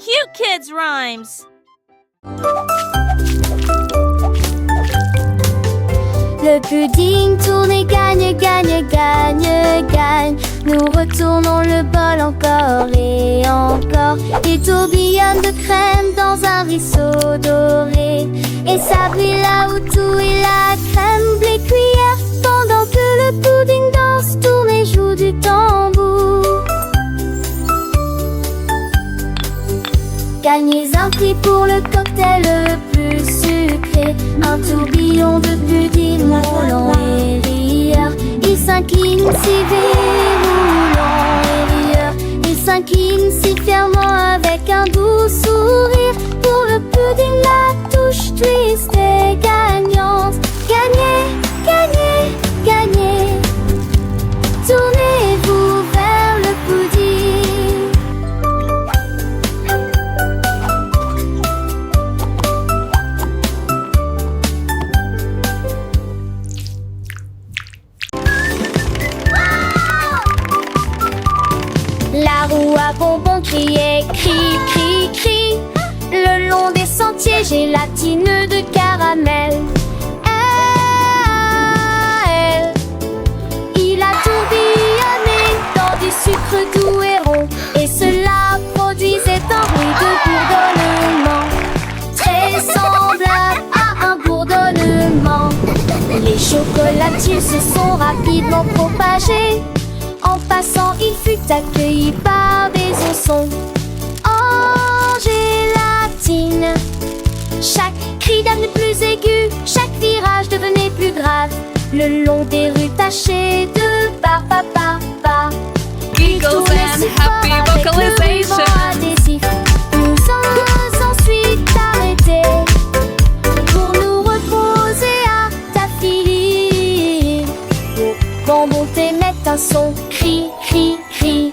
cute kids' rhymes. Le pudding tourne et gagne, gagne, gagne, gagne. Nous retournons le bol encore et encore. Il tourbillonne de crème dans un ruisseau doré. Et ça brille là où tout est la crème, les cuillères. Pendant que le pudding danse, tourne et joue du tambour. Gagnez un prix pour le cocktail le plus sucré. Un tourbillon de pudding roulant et rieur. Il s'incline si roulant et rieur. Il s'incline si fièrement avec un doux sourire. Pour le pudding la touche twist est gagnante. Gagnez, gagnez, gagnez. Tournez-vous vers le pudding. La roue à bonbons criait, crie, crie, crie. Le long des sentiers gélatineux de caramel. Il a tourbillonné dans du sucre doux et rond. Et cela produisait un bruit de bourdonnement, très semblable à un bourdonnement. Les chocolatiers se sont rapidement propagés. En passant, il fut accueilli par des oursons en gélatine. Chaque cri devenait plus aigu, chaque virage devenait plus grave. Le long des rues tachées de ba. Giggles and happy vocalization. Nous sommes ensuite arrêtés pour nous reposer à Taffy. Quand monter met un son, cri, cri, cri.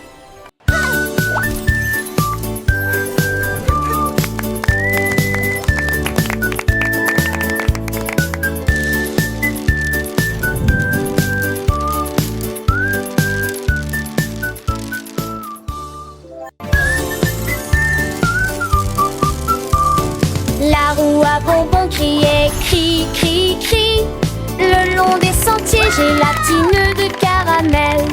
La roue à bonbons criait, cri, cri, cri. Le long des sentiers gélatineux de caramel.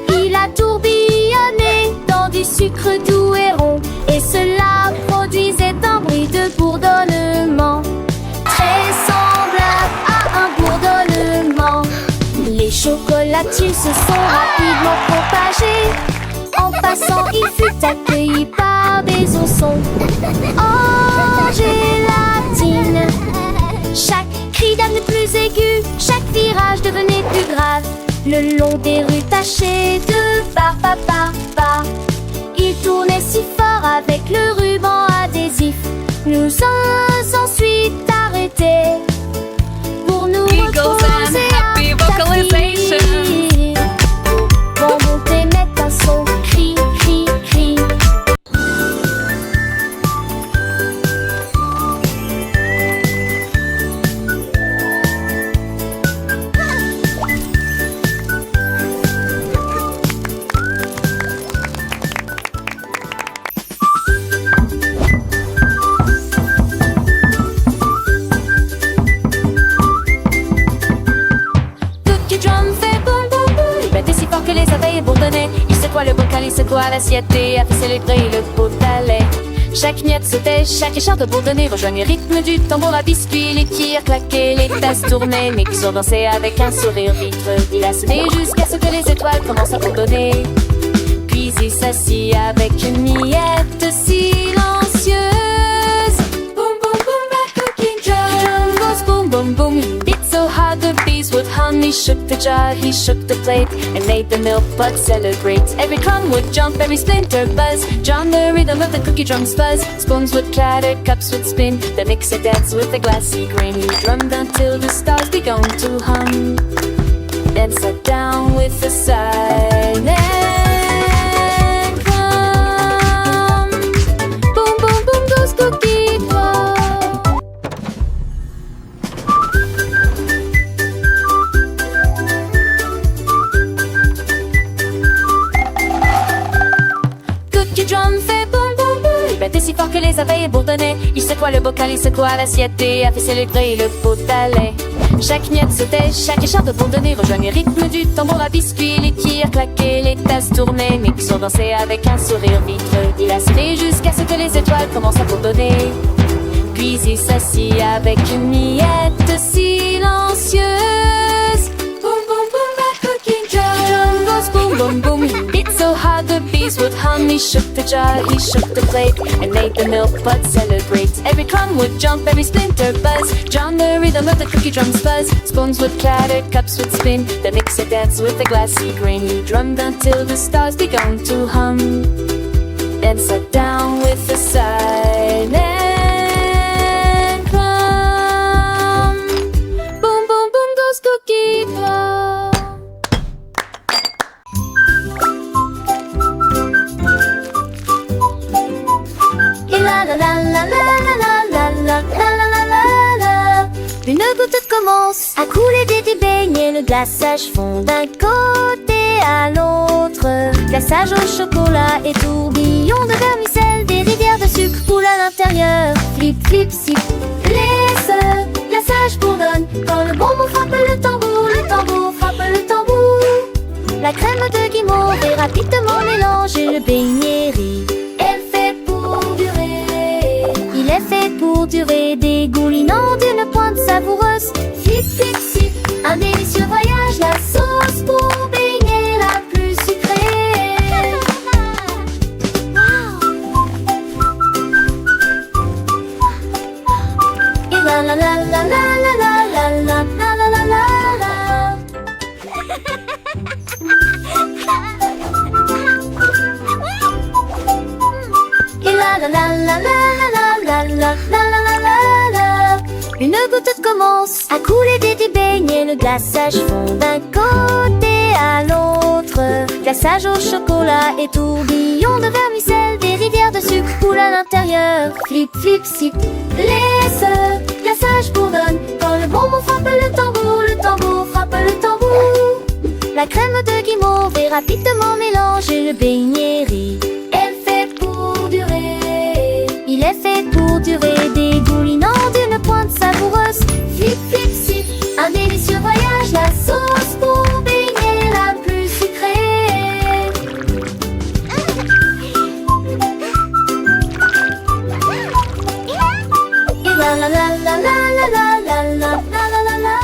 Il a tourbillonné dans du sucre doux et rond. Et cela produisait un bruit de bourdonnement, très semblable à un bourdonnement. Les chocolatiers se sont rapidement propagés. En passant, il fut accueilli par des oursons en gélatine. Chaque cri devenait plus aigu, chaque virage devenait plus grave. Le long des rues tachées de ba. Il tournait si fort avec le ruban adhésif. Nous sommes ensuite arrêtés pour nous Giggles and reposer happy à vocalization. Taffy. Quand monter met un son, cri, cri, cri. Cookie Drum fait boum boum boum. Il battait si fort que les abeilles bourdonnaient. Il secoua le bocal, il secoua l'assiette et a fait célébrer le pot à lait. Chaque miette sautait, chaque écharpe bourdonnait, rejoignait le rythme du tambour à biscuits. Les cuillères claquaient, les tasses tournaient, mais qui dansait avec un sourire vitre. Il a sonné jusqu'à ce que les étoiles commencent à bourdonner. Puis il s'assit avec une miette silencieuse. Boum boum boum, la cookie drum goes boom boom boom. He beat so hard the bees would hum. He shook the jar, he shook the plate, and made the milk bugs celebrate. Every crumb would jump, every splinter buzz. John, the rhythm of the cookie drums fuzz. Spoons would clatter, cups would spin. The mixer danced with a glassy grin. He drummed until the stars began to hum. Then sat down with a sigh. Then come. Boom boom boom goes cookie drum. fort que les abeilles bourdonnaient. Il secoua le bocal, il secoua l'assiette et a fait célébrer le pot à lait. Chaque miette sautait, chaque écharpe bourdonnait, rejoignait le rythme du tambour à biscuits. Les cuillères claquaient, les tasses tournaient, Mixo dansait avec un sourire vitreux. Il a sonné jusqu'à ce que les étoiles commencent à bourdonner. Puis il s'assit avec une miette silencieuse. Boom boom boom, that cooking drum goes boom boom boom. He beat so hard the bees would hum. He shook the jar, he shook the plate, and made the milk pot celebrate. Every crumb would jump, every splinter buzz. Drown the rhythm of the cookie drum's buzz. Spoons would clatter, cups would spin. The mixer danced with a glassy grin. He drummed until the stars began to hum. Then sat down with a silent cookie drum. Et la la la la la la la la la la la la. Une goutte commence à couler des beignets. Le glaçage fond d'un côté à l'autre. Glaçage au chocolat et tourbillon de vermicelle. Des rivières de sucre coulent à l'intérieur. Flip flip sip. Les œufs, glaçage bourdonne. Quand le bonbon frappe le tambour frappe le tambour. La crème de guimauve est rapidement mélangée. Le beignet rit. Elle fait pour durer. Il est fait pour durer, dégoulinant d'une pointe savoureuse. Flip flip sip, un délicieux voyage. La sauce pour beignet la plus sucrée. Et la la la la la la la la la la la la la. Et la la la la la la la la la la la la. Une goutte commence à couler des beignets. Le glaçage fond d'un côté à l'autre. Glaçage au chocolat et tourbillon de vermicelle. Des rivières de sucre coulent à l'intérieur. Flip flip sip. Les œufs, glaçage bourdonne. Quand le bonbon frappe le tambour frappe le tambour. La crème de guimauve est rapidement mélangée. Le beignet rit. Elle fait pour durer. Il est fait pour durer, dégoulinant d'une pointe savoureuse. Flip flip sip, un délicieux voyage. La sauce pour beignet la plus sucrée. Et la la la la la la la la la la la la la.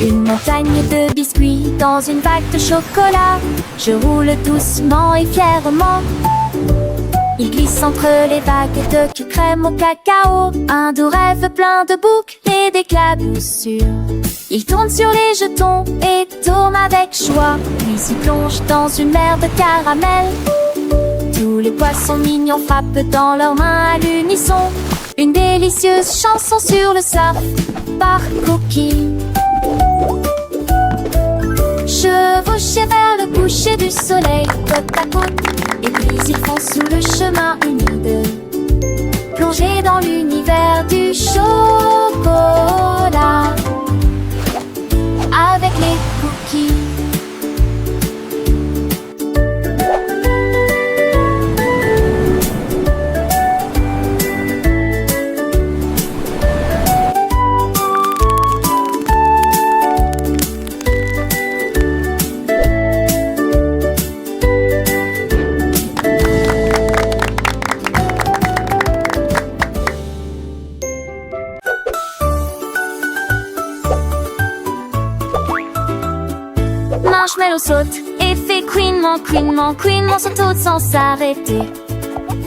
Une montagne de biscuits dans une vague de chocolat. Je roule doucement et fièrement. Il glisse entre les vagues de crème au cacao. Un doux rêve plein de boucles et d'éclaboussures. Il tourne sur les jetons et tourne avec joie. Puis il plonge dans une mer de caramel. Tous les poissons mignons frappent dans leurs mains à l'unisson. Une délicieuse chanson sur le surf par Cookie. Chevauchés vers le coucher du soleil, côte à côte, et puis ils foncent sous le chemin humide, plongés dans l'univers du chocolat, avec les cookies. Marshmallow saute et fait couinement, couinement, couinement, saute sans s'arrêter.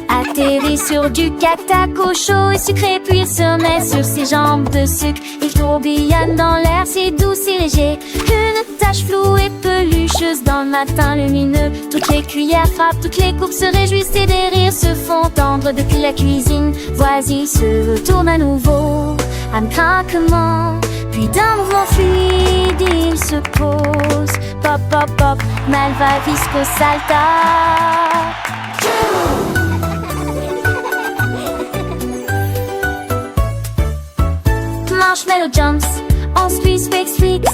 Atterrit sur du cactaco chaud et sucré, puis il se met sur ses jambes de sucre. Il tourbillonne dans l'air si doux, si léger. Une tache floue et pelucheuse dans le matin lumineux. Toutes les cuillères frappent, toutes les coupes se réjouissent et des rires se font entendre depuis la cuisine. Voici se retourne à nouveau, un craquement, puis d'un mouvement fluide il se pose. Pop, pop, pop, Malvavisco salta. Marshmallow jumps, on squeeze, fix, fix.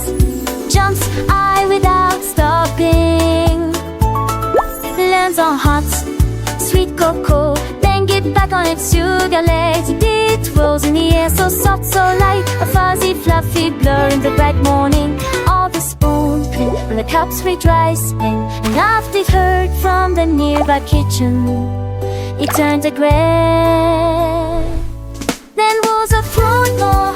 jumps high without stopping. Lands on hot, sweet cocoa, then get back on its sugar legs. It rolls in the air, so soft, so light, a fuzzy, fluffy blur in the bright morning. All the spoon print when the cups reach rice pen, and after it heard from the nearby kitchen, it turned to gray. Then was a fruit more